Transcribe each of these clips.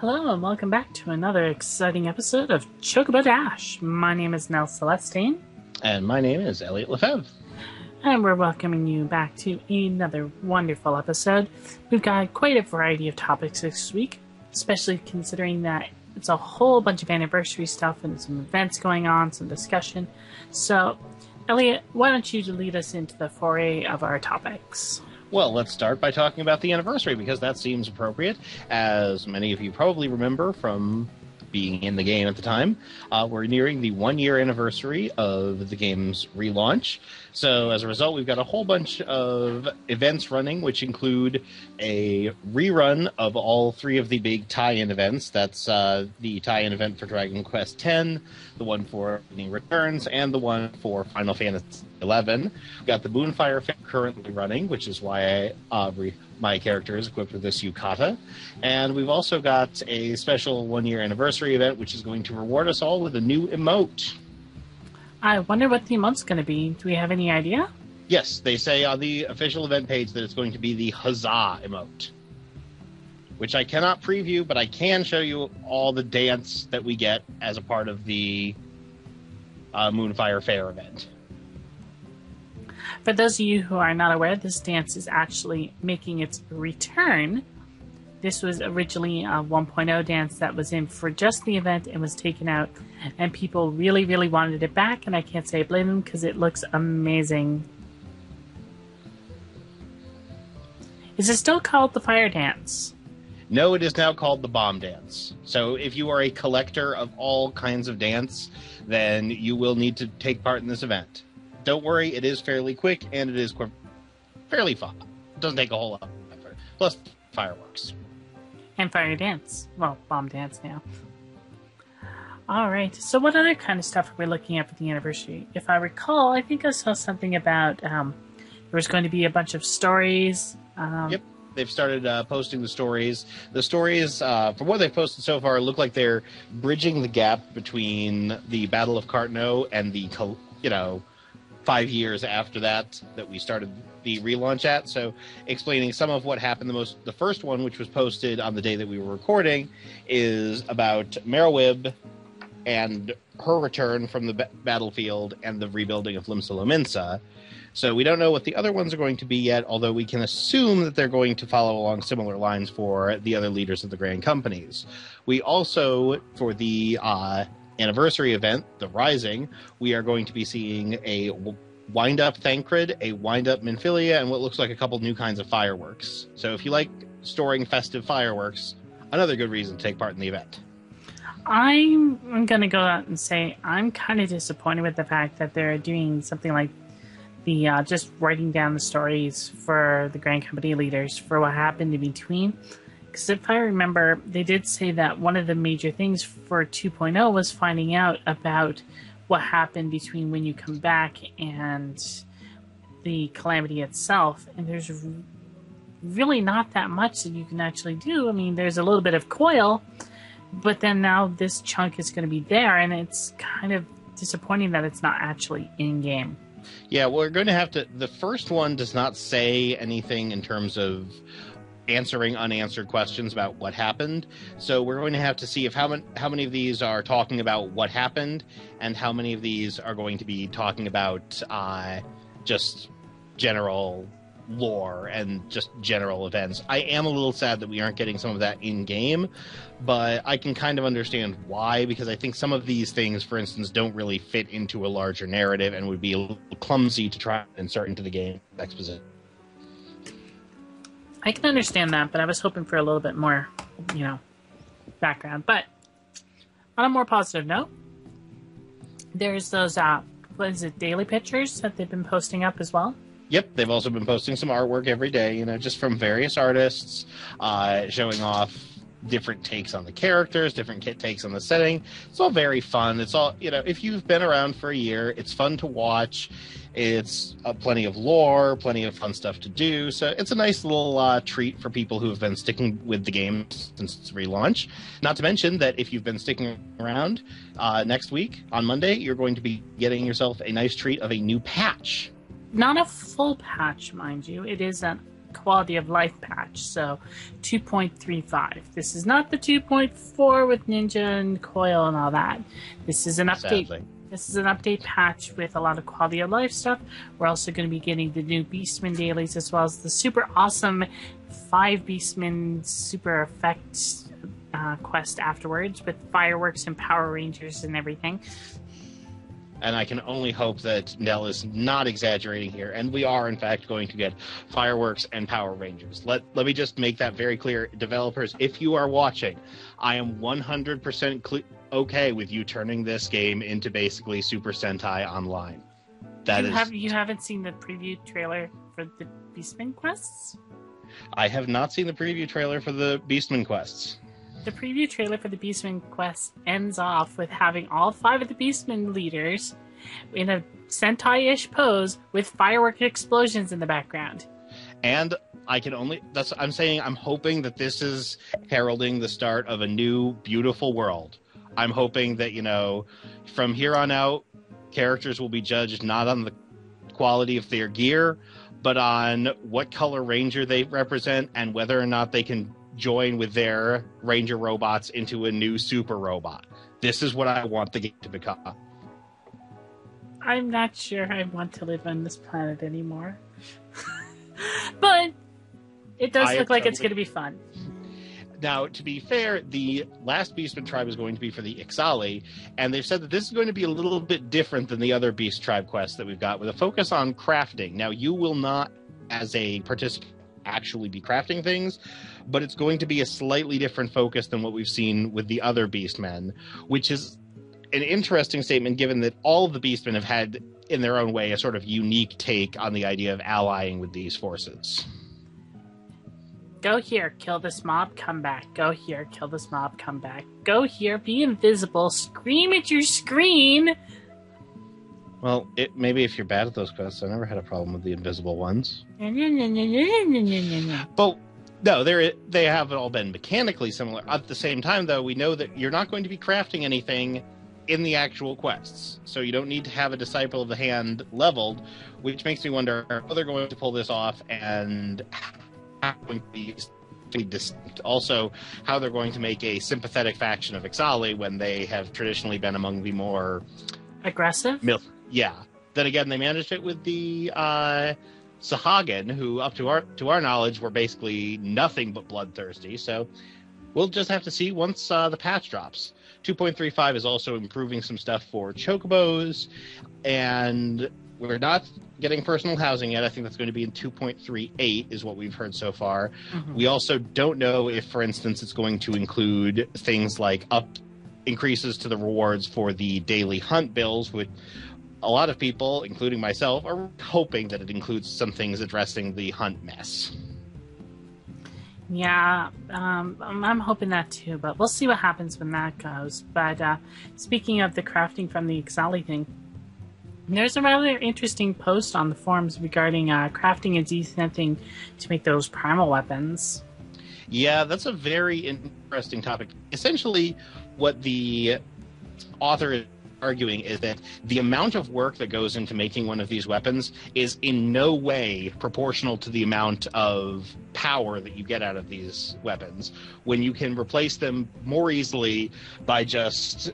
Hello and welcome back to another exciting episode of Chocobo Dash. My name is Nell Celestine. And my name is Elliot Lefebvre. And we're welcoming you back to another wonderful episode. We've got quite a variety of topics this week, especially considering that it's a whole bunch of anniversary stuff and some events going on, some discussion. So, Elliot, why don't you lead us into the foray of our topics? Well, let's start by talking about the anniversary, because that seems appropriate. As many of you probably remember from being in the game at the time, we're nearing the 1-year anniversary of the game's relaunch. So as a result, we've got a whole bunch of events running, which include a rerun of all three of the big tie-in events. That's the tie-in event for Dragon Quest X, the one for Lightning Returns, and the one for Final Fantasy XI. We've got the Moonfire Fair currently running, which is why my character is equipped with this yukata. And we've also got a special 1-year anniversary event, which is going to reward us all with a new emote. I wonder what the emote's going to be. Do we have any idea? Yes, they say on the official event page that it's going to be the Huzzah emote, which I cannot preview, but I can show you all the dance that we get as a part of the Moonfire Fair event. For those of you who are not aware, this dance is actually making its return. This was originally a 1.0 dance that was in for just the event and was taken out, and people really, really wanted it back, and I can't say I blame them because it looks amazing. Is it still called the Fire Dance? No, it is now called the Bomb Dance. So if you are a collector of all kinds of dance, then you will need to take part in this event. Don't worry, it is fairly quick, and it is fairly fun. It doesn't take a whole lot of effort. Plus, fireworks. And Fire Dance. Well, Bomb Dance now. Alright, so what other kind of stuff are we looking at for the anniversary? If I recall, I think I saw something about there was going to be a bunch of stories. Yep, they've started posting the stories. The stories, from what they've posted so far, look like they're bridging the gap between the Battle of Cartno and the, 5 years after that we started the relaunch at. So explaining some of what happened. The first one, which was posted on the day that we were recording, is about Merowib and her return from the battlefield and the rebuilding of Limsa Lominsa. So we don't know what the other ones are going to be yet, although we can assume that they're going to follow along similar lines for the other leaders of the Grand Companies. We also, for the anniversary event, the Rising, we are going to be seeing a wind-up Thancred, a wind-up Minfilia, and what looks like a couple new kinds of fireworks. So if you like storing festive fireworks, another good reason to take part in the event. I'm going to go out and say I'm kind of disappointed with the fact that they're doing something like the just writing down the stories for the Grand Company leaders for what happened in between. Because if I remember, they did say that one of the major things for 2.0 was finding out about what happened between when you come back and the calamity itself. And there's really not that much that you can actually do. I mean, there's a little bit of coil, but then now this chunk is going to be there, and it's kind of disappointing that it's not actually in-game. Yeah, we're going to have to... The first one does not say anything in terms of answering unanswered questions about what happened. So we're going to have to see if how many of these are talking about what happened and how many of these are going to be talking about just general lore and just general events. I am a little sad that we aren't getting some of that in-game, but I can kind of understand why, because I think some of these things, for instance, don't really fit into a larger narrative and would be a little clumsy to try and insert into the game exposition. I can understand that, but I was hoping for a little bit more, background. But on a more positive note, there's those, daily pictures that they've been posting up as well? Yep, they've also been posting some artwork every day, just from various artists, showing off different takes on the characters, different takes on the setting. It's all very fun. It's all, if you've been around for a year, it's fun to watch. It's plenty of lore, plenty of fun stuff to do. So it's a nice little treat for people who have been sticking with the game since its relaunch. Not to mention that if you've been sticking around, next week, on Monday, you're going to be getting yourself a nice treat of a new patch. Not a full patch, mind you. It is an quality of life patch, so 2.35. This is not the 2.4 with Ninja and Coil and all that. This is an update. Sadly. This is an update patch with a lot of quality of life stuff. We're also going to be getting the new Beastman dailies as well as the super awesome 5 Beastman super effect quest afterwards with fireworks and Power Rangers and everything. And I can only hope that Nell is not exaggerating here, and we are, in fact, going to get fireworks and Power Rangers. Let me just make that very clear. Developers, if you are watching, I am 100% okay with you turning this game into basically Super Sentai Online. You haven't seen the preview trailer for the Beastman quests? I have not seen the preview trailer for the Beastman quests. The preview trailer for the Beastman quest ends off with having all 5 of the Beastman leaders in a Sentai-ish pose with firework explosions in the background. And I'm hoping that this is heralding the start of a new, beautiful world. I'm hoping that, from here on out, characters will be judged not on the quality of their gear, but on what color ranger they represent and whether or not they can join with their ranger robots into a new super robot. This is what I want the game to become. I'm not sure I want to live on this planet anymore. But it does look like it's going to be fun. Now, to be fair, the last Beastman tribe is going to be for the Ixali, and they've said that this is going to be a little bit different than the other Beast tribe quests that we've got, with a focus on crafting. Now, you will not, as a participant, actually be crafting things, but it's going to be a slightly different focus than what we've seen with the other Beastmen, which is an interesting statement given that all of the Beastmen have had, in their own way, a sort of unique take on the idea of allying with these forces. Go here, kill this mob, come back. Go here, kill this mob, come back. Go here, be invisible, scream at your screen. Well, maybe if you're bad at those quests, I never had a problem with the invisible ones. But no, they haven't all been mechanically similar. At the same time, though, we know that you're not going to be crafting anything in the actual quests. So you don't need to have a Disciple of the Hand leveled, which makes me wonder how they're going to pull this off and how they're going to be distinct. Also, how they're going to make a sympathetic faction of Ixali when they have traditionally been among the more aggressive? Yeah. Then again, they managed it with the Sahagin, who, up to our knowledge, were basically nothing but bloodthirsty. So we'll just have to see once the patch drops. 2.35 is also improving some stuff for Chocobos, and we're not getting personal housing yet. I think that's going to be in 2.38 is what we've heard so far. Mm-hmm. We also don't know if, for instance, it's going to include things like increases to the rewards for the daily hunt bills, which a lot of people, including myself, are hoping that it includes some things addressing the hunt mess. Yeah, I'm hoping that too, but we'll see what happens when that goes. But speaking of the crafting from the Ixali thing, there's a rather interesting post on the forums regarding crafting and desynthing to make those primal weapons. Yeah, that's a very interesting topic. Essentially, what the author is arguing is that the amount of work that goes into making one of these weapons is in no way proportional to the amount of power that you get out of these weapons, when you can replace them more easily by just,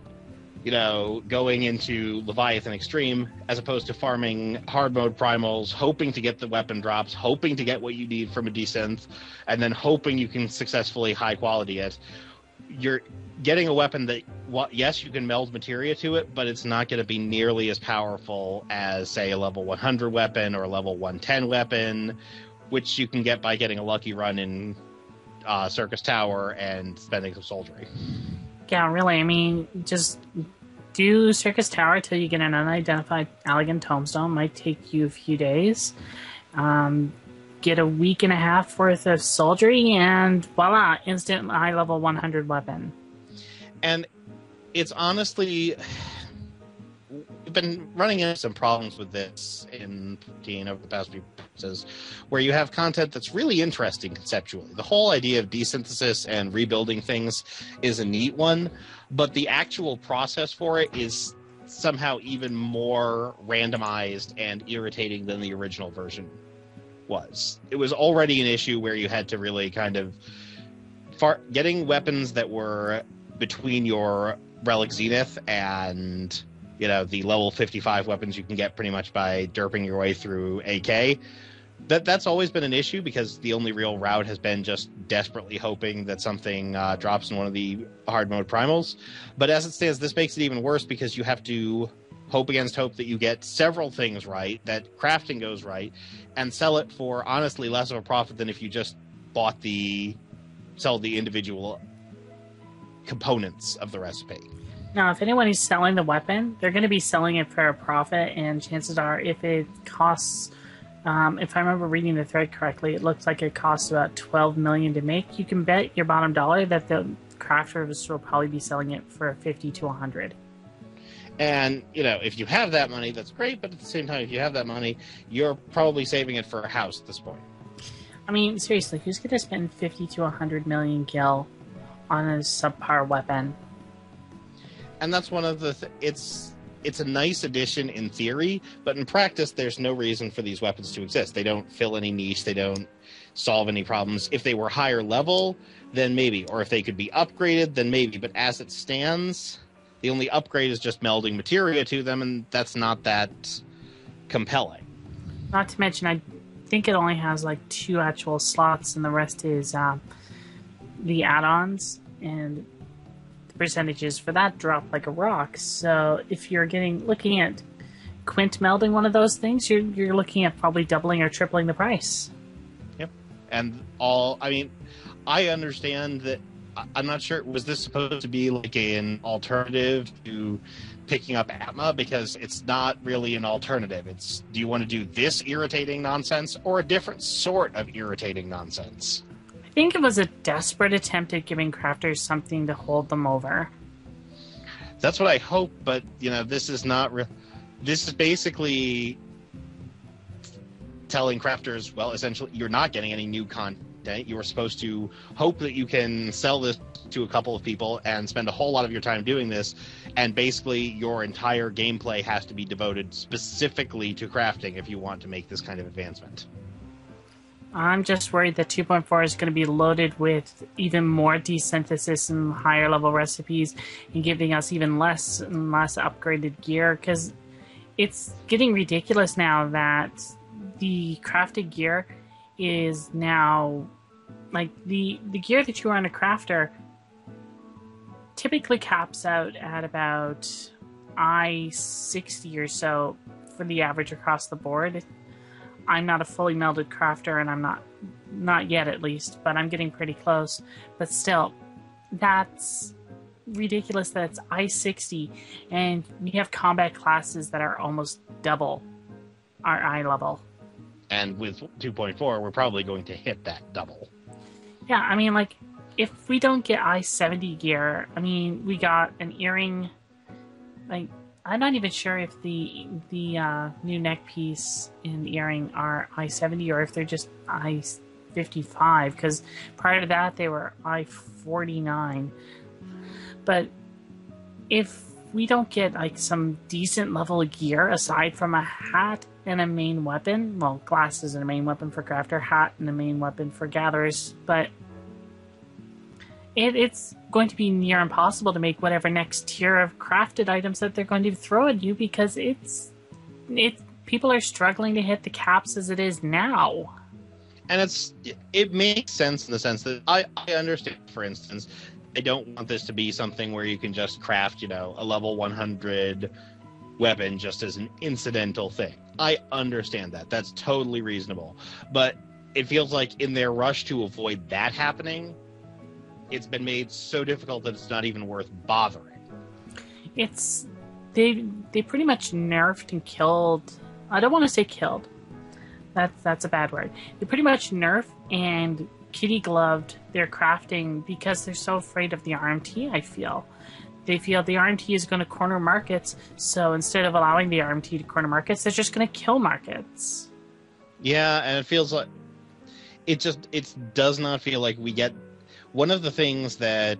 going into Leviathan Extreme, as opposed to farming hard mode primals, hoping to get the weapon drops, hoping to get what you need from a desynth, and then hoping you can successfully high quality it. You're getting a weapon that, yes, you can meld materia to it, but it's not going to be nearly as powerful as, say, a level 100 weapon or a level 110 weapon, which you can get by getting a lucky run in Circus Tower and spending some soldiery. Yeah, really. I mean, just do Circus Tower till you get an unidentified elegant tombstone. Might take you a few days. Get a week and a half worth of soldiery, and voila, instant high level 100 weapon. And it's honestly, we've been running into some problems with this in 15 over the past few months, where you have content that's really interesting conceptually. The whole idea of desynthesis and rebuilding things is a neat one, but the actual process for it is somehow even more randomized and irritating than the original version. was. It was already an issue where you had to really kind of getting weapons that were between your Relic Zenith and, you know, the level 55 weapons you can get pretty much by derping your way through AK. That's always been an issue because the only real route has been just desperately hoping that something drops in one of the hard mode primals. But as it stands, this makes it even worse because you have to hope against hope that you get several things right, that crafting goes right, and sell it for honestly less of a profit than if you just sell the individual components of the recipe. Now, if anyone is selling the weapon, they're going to be selling it for a profit, and chances are if it costs... if I remember reading the thread correctly, it looks like it costs about $12 million to make. You can bet your bottom dollar that the crafters will probably be selling it for 50 to 100. And, you know, if you have that money, that's great, but at the same time, if you have that money, you're probably saving it for a house at this point. I mean, seriously, who's going to spend 50 to 100 million gil on a subpar weapon? And that's one of the... It's a nice addition in theory, but in practice, there's no reason for these weapons to exist. They don't fill any niche. They don't solve any problems. If they were higher level, then maybe. Or if they could be upgraded, then maybe. But as it stands, the only upgrade is just melding materia to them, and that's not that compelling. Not to mention, I think it only has like 2 actual slots, and the rest is the add-ons, and percentages for that drop like a rock. So if you're looking at quint melding one of those things, you're looking at probably doubling or tripling the price. Yep. And I understand that. I'm not sure, was this supposed to be like an alternative to picking up Atma? Because it's not really an alternative. It's, do you want to do this irritating nonsense or a different sort of irritating nonsense? I think it was a desperate attempt at giving crafters something to hold them over. That's what I hope, but, you know, this is not real. This is basically telling crafters, well, essentially, you're not getting any new content. You were supposed to hope that you can sell this to a couple of people and spend a whole lot of your time doing this, and basically your entire gameplay has to be devoted specifically to crafting if you want to make this kind of advancement. I'm just worried that 2.4 is going to be loaded with even more desynthesis and higher level recipes and giving us even less and less upgraded gear, because it's getting ridiculous now that the crafted gear is now, like, the gear that you are on a crafter typically caps out at about I-60 or so for the average across the board. I'm not a fully melded crafter, and I'm not yet at least, but I'm getting pretty close. But still, that's ridiculous that it's I-60, and we have combat classes that are almost double our eye level. And with 2.4, we're probably going to hit that double. Yeah, I mean, like, if we don't get I-70 gear, I mean, we got an earring. Like, I'm not even sure if the new neck piece and the earring are I-70 or if they're just I-55, because prior to that, they were I-49. But if we don't get, like, some decent level of gear aside from a hat and a main weapon, well, glasses and a main weapon for crafter, hat and a main weapon for gatherers, but it's going to be near impossible to make whatever next tier of crafted items that they're going to throw at you, because people are struggling to hit the caps as it is now. And it makes sense in the sense that I understand, for instance, I don't want this to be something where you can just craft, you know, a level 100 weapon just as an incidental thing. I understand that. That's totally reasonable. But it feels like in their rush to avoid that happening, it's been made so difficult that it's not even worth bothering. They pretty much nerfed and killed. I don't want to say killed. That's a bad word. They pretty much nerfed and kitty gloved their crafting because they're so afraid of the RMT, I feel. They feel the RMT is going to corner markets, so instead of allowing the RMT to corner markets, they're just going to kill markets. Yeah, and it feels like it does not feel like we get. One of the things that,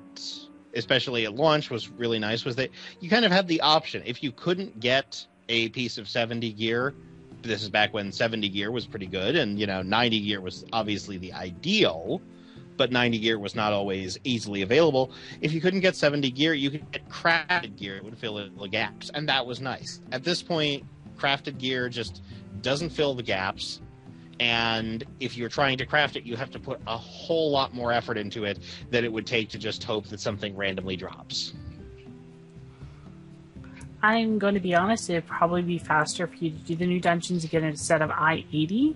especially at launch, was really nice was that you kind of had the option. If you couldn't get a piece of 70 gear, This is back when 70 gear was pretty good, and 90 gear was obviously the ideal, but 90 gear was not always easily available. If you couldn't get 70 gear, you could get crafted gear. It would fill in the gaps, and that was nice. At this point, crafted gear just doesn't fill the gaps, and if you're trying to craft it, you have to put a whole lot more effort into it than it would take to just hope that something randomly drops. I'm going to be honest, it'd probably be faster for you to do the new dungeons and get a set of I-80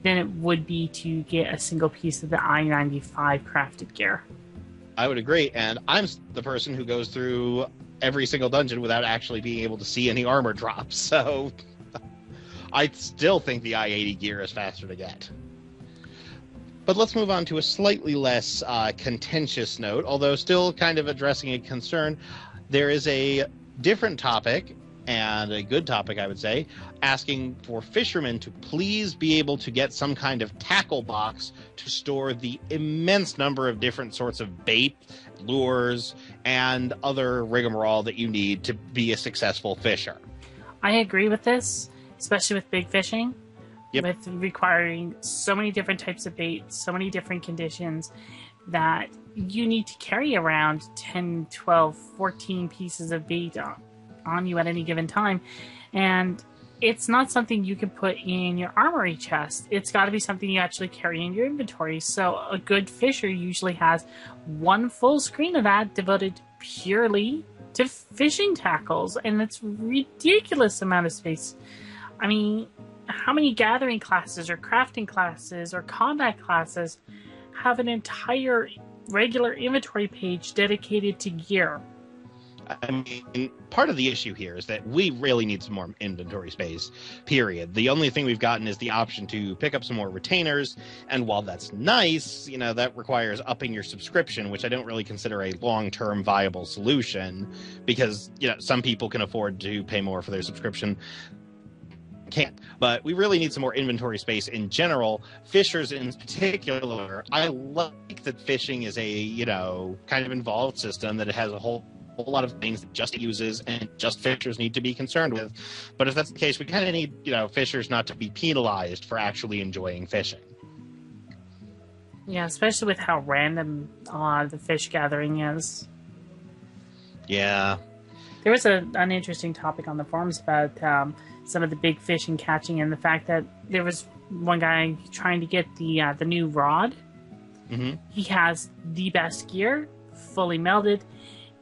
than it would be to get a single piece of the I-95 crafted gear. I would agree, and I'm the person who goes through every single dungeon without actually being able to see any armor drops, so I still think the I-80 gear is faster to get. But let's move on to a slightly less contentious note, although still kind of addressing a concern. There is a different topic, and a good topic, I would say, asking for fishermen to please be able to get some kind of tackle box to store the immense number of different sorts of bait, lures, and other rigmarole that you need to be a successful fisher. I agree with this, especially with big fishing. Yep. With requiring so many different types of bait, so many different conditions, that you need to carry around 10, 12, 14 pieces of bait on you at any given time. And it's not something you can put in your armory chest. It's got to be something you actually carry in your inventory. So a good fisher usually has one full screen of that devoted purely to fishing tackles. And it's a ridiculous amount of space. I mean, how many gathering classes or crafting classes or combat classes have an entire regular inventory page dedicated to gear? I mean, part of the issue here is that we really need some more inventory space, period. The only thing we've gotten is the option to pick up some more retainers, and while that's nice, that requires upping your subscription, which I don't really consider a long-term viable solution, because, some people can afford to pay more for their subscription. Can't. But we really need some more inventory space in general. Fishers in particular, I like that fishing is a, kind of involved system, that it has a whole lot of things that just uses and just fishers need to be concerned with. But if that's the case, we kind of need, fishers not to be penalized for actually enjoying fishing. Yeah, especially with how random the fish gathering is. Yeah. There was an interesting topic on the forums about some of the big fish and catching, and the fact that there was one guy trying to get the new rod. Mm-hmm. He has the best gear, fully melded,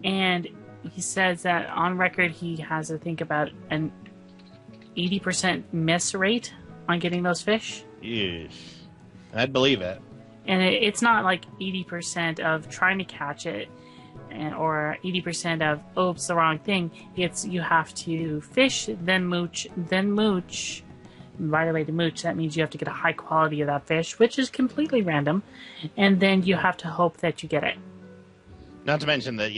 and he says that on record he has, I think, about an 80% miss rate on getting those fish. Yeesh. I'd believe it. And it's not like 80% of trying to catch it, or 80% of, it's the wrong thing. It's you have to fish, then mooch, then mooch. And by the way, to mooch, that means you have to get a high quality of that fish, which is completely random. And then you have to hope that you get it. Not to mention that,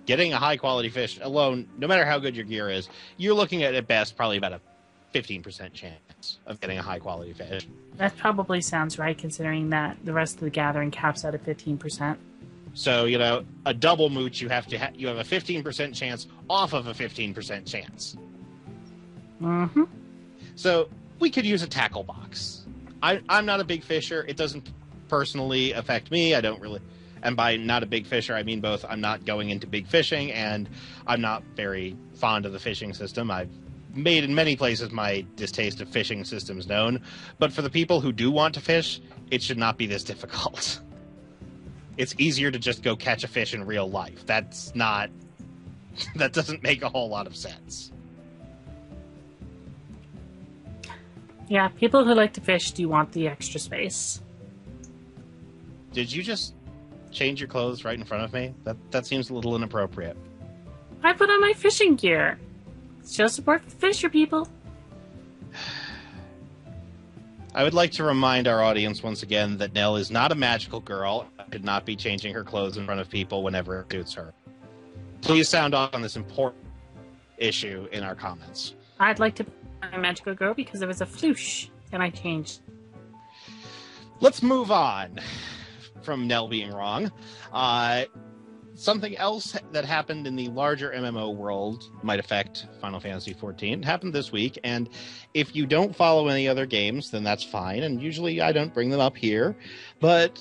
getting a high quality fish alone, no matter how good your gear is, you're looking at best probably about a 15% chance of getting a high quality fish. That probably sounds right, considering that the rest of the gathering caps out at 15%. So, a double mooch, you have a 15% chance off of a 15% chance. Mm-hmm. So, we could use a tackle box. I'm not a big fisher. It doesn't personally affect me. I don't really... And by not a big fisher, I mean both I'm not going into big fishing, and I'm not very fond of the fishing system. I've made in many places my distaste of fishing systems known. But for the people who do want to fish, it should not be this difficult. It's easier to just go catch a fish in real life. That doesn't make a whole lot of sense. Yeah, people who like to fish do want the extra space. Did you just change your clothes right in front of me? That seems a little inappropriate. I put on my fishing gear. Show support for fisher people. I would like to remind our audience once again that Nell is not a magical girl and should not be changing her clothes in front of people whenever it suits her. Please sound off on this important issue in our comments. I'd like to be a magical girl because there was a floosh and I changed. Let's move on from Nell being wrong. something else that happened in the larger MMO world might affect Final Fantasy XIV. It happened this week, and if you don't follow any other games, then that's fine, and usually I don't bring them up here. But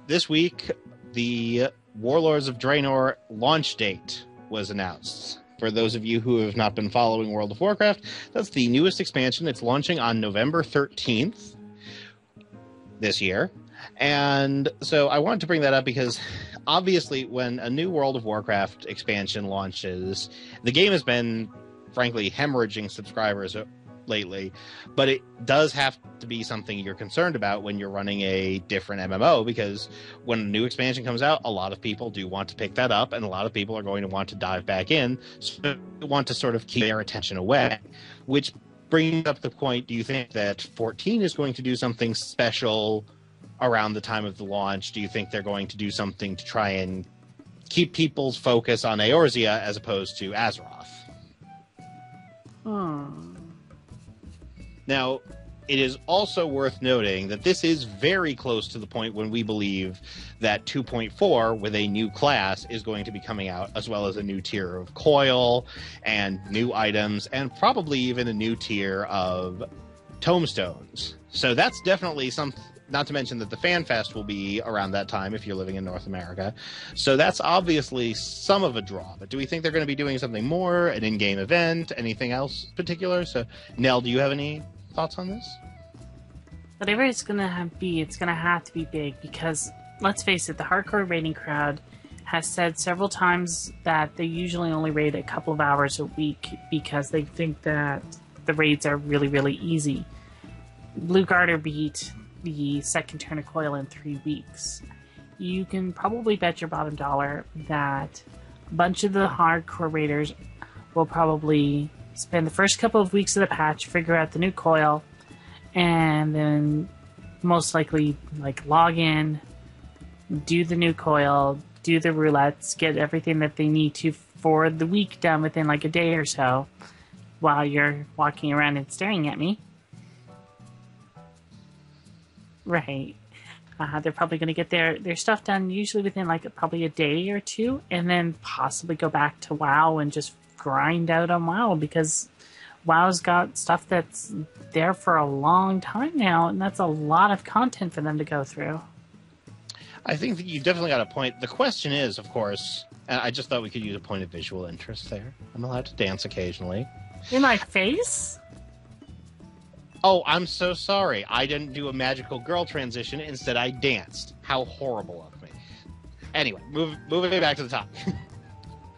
this week, the Warlords of Draenor launch date was announced. For those of you who have not been following World of Warcraft, that's the newest expansion. It's launching on November 13th this year. And so I wanted to bring that up because obviously when a new World of Warcraft expansion launches, the game has been, frankly, hemorrhaging subscribers lately, but it does have to be something you're concerned about when you're running a different MMO, because when a new expansion comes out, a lot of people do want to pick that up, and a lot of people are going to want to dive back in, so they want to sort of keep their attention away, which brings up the point, do you think that 14 is going to do something special around the time of the launch? Do you think they're going to do something to try and keep people's focus on Eorzea as opposed to Azeroth? Now, it is also worth noting that this is very close to the point when we believe that 2.4 with a new class is going to be coming out, as well as a new tier of coil and new items, and probably even a new tier of tomestones. So that's definitely something. Not to mention that the Fan Fest will be around that time if you're living in North America. So that's obviously some of a draw. But do we think they're going to be doing something more, an in-game event, anything else particular? So, Nell, do you have any thoughts on this? Whatever it's going to be, it's going to have to be big because, let's face it, the hardcore raiding crowd has said several times that they usually only raid a couple of hours a week because they think that the raids are really, really easy. Blue Garter beat the second turn of coil in 3 weeks. You can probably bet your bottom dollar that a bunch of the hardcore raiders will probably spend the first couple of weeks of the patch, figure out the new coil, and then most likely log in, do the new coil, do the roulettes, get everything that they need to for the week done within a day or so while you're walking around and staring at me. Right. They're probably going to get their stuff done usually within probably a day or two, and then possibly go back to WoW and just grind out on WoW, because WoW's got stuff that's there for a long time now, and that's a lot of content for them to go through. I think that you definitely got a point. The question is, of course, and I just thought we could use a point of visual interest there. I'm allowed to dance occasionally. In my face? Oh, I'm so sorry. I didn't do a magical girl transition. Instead, I danced. How horrible of me. Anyway, moving back to the topic.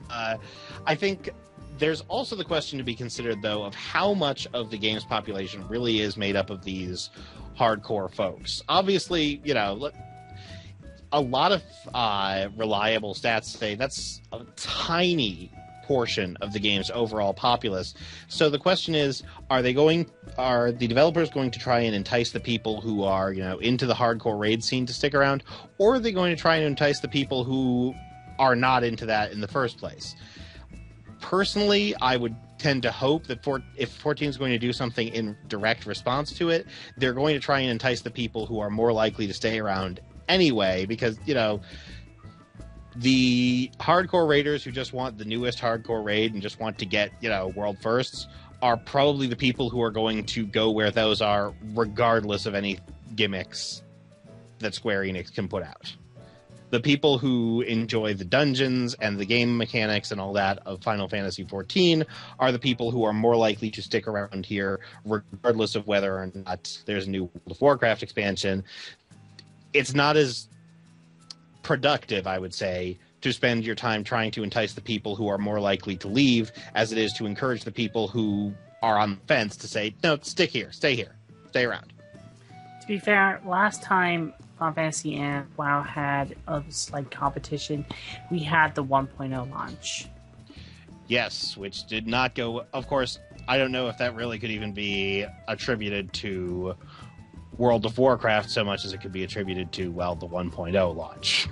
I think there's also the question to be considered, though, of how much of the game's population really is made up of these hardcore folks. Obviously, a lot of reliable stats say that's a tiny portion of the game's overall populace. So the question is, are the developers going to try and entice the people who are, into the hardcore raid scene to stick around, or are they going to try and entice the people who are not into that in the first place? Personally, I would tend to hope that if 14 is going to do something in direct response to it, they're going to try and entice the people who are more likely to stay around anyway, because, the hardcore raiders who just want the newest hardcore raid and just want to get, world firsts are probably the people who are going to go where those are, regardless of any gimmicks that Square Enix can put out. The people who enjoy the dungeons and the game mechanics and all that of Final Fantasy XIV are the people who are more likely to stick around here, regardless of whether or not there's a new World of Warcraft expansion. It's not as productive, I would say, to spend your time trying to entice the people who are more likely to leave, as it is to encourage the people who are on the fence to say, no, stick here, stay around. To be fair, last time Final Fantasy and WoW had a slight competition, we had the 1.0 launch. Yes, which did not go... Of course, I don't know if that really could even be attributed to World of Warcraft so much as it could be attributed to, the 1.0 launch.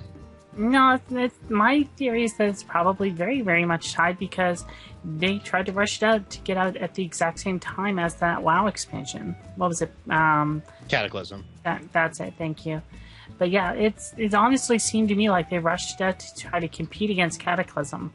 No, my theory is that it's probably very, very much tied because they tried to rush it out to get out at the exact same time as that WoW expansion. What was it? Cataclysm. That's it, thank you. But yeah, it honestly seemed to me like they rushed out to try to compete against Cataclysm.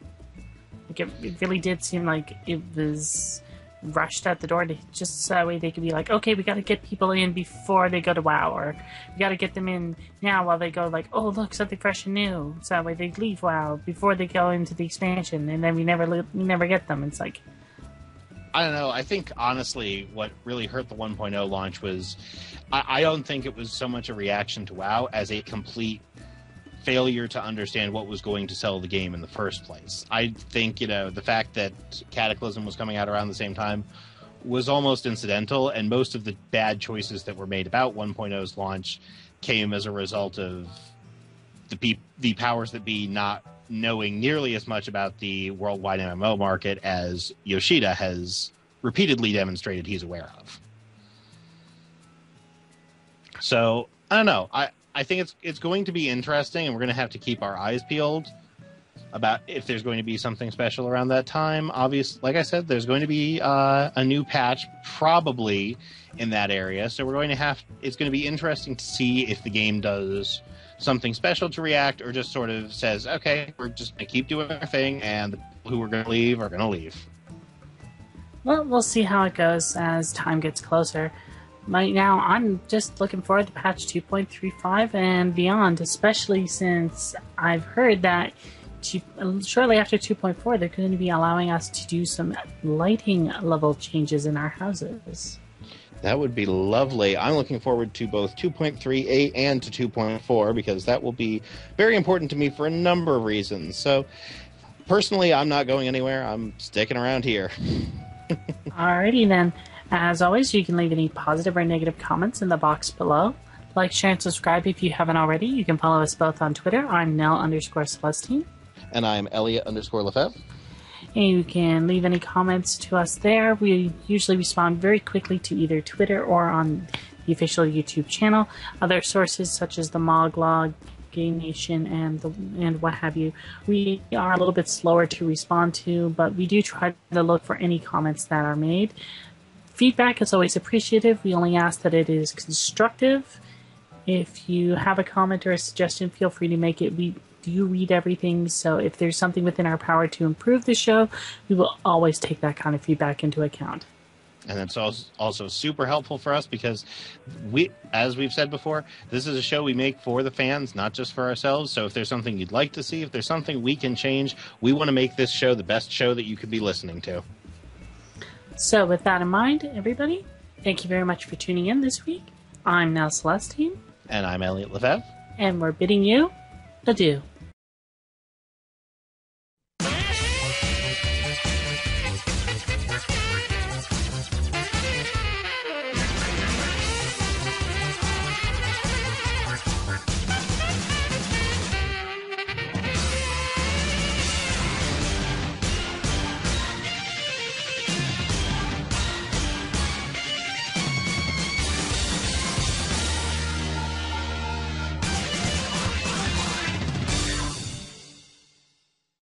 Like it really did seem like it was rushed out the door to just so that way they could be like, okay, we got to get people in before they go to WoW, or we got to get them in now while they go like, oh look, something fresh and new. So that way they leave WoW before they go into the expansion, and then we never get them. It's like, I don't know. I think, honestly, what really hurt the 1.0 launch was I don't think it was so much a reaction to WoW as a complete failure to understand what was going to sell the game in the first place. I think, the fact that Cataclysm was coming out around the same time was almost incidental, and most of the bad choices that were made about 1.0's launch came as a result of the powers that be not knowing nearly as much about the worldwide MMO market as Yoshida has repeatedly demonstrated he's aware of. So, I don't know. I think it's going to be interesting, and we're going to have to keep our eyes peeled about if there's going to be something special around that time. Obviously, like I said, there's going to be a new patch probably in that area. So it's going to be interesting to see if the game does something special to react, or just sort of says, okay, we're just going to keep doing our thing, and the people who are going to leave are going to leave. well, we'll see how it goes as time gets closer. Right now, I'm just looking forward to patch 2.35 and beyond, especially since I've heard that shortly after 2.4, they're going to be allowing us to do some lighting level changes in our houses. That would be lovely. I'm looking forward to both 2.38 and to 2.4 because that will be very important to me for a number of reasons. So, personally, I'm not going anywhere. I'm sticking around here. Alrighty then. As always, you can leave any positive or negative comments in the box below. Like, share, and subscribe if you haven't already. You can follow us both on Twitter. I'm Nell_Celestine. And I'm Elliot_Lefebvre. And you can leave any comments to us there. We usually respond very quickly to either Twitter or on the official YouTube channel. Other sources such as the Moglog, Game Nation, and what have you, we are a little bit slower to respond to, but we do try to look for any comments that are made. Feedback is always appreciative. We only ask that it is constructive. If you have a comment or a suggestion, feel free to make it. We do read everything, so if there's something within our power to improve the show, we will always take that kind of feedback into account. And it's also super helpful for us because as we've said before, this is a show we make for the fans, not just for ourselves. So if there's something you'd like to see, if there's something we can change, we want to make this show the best show that you could be listening to. So with that in mind, everybody, thank you very much for tuning in this week. I'm Nell Celestine. And I'm Elliot Lefebvre. And we're bidding you adieu.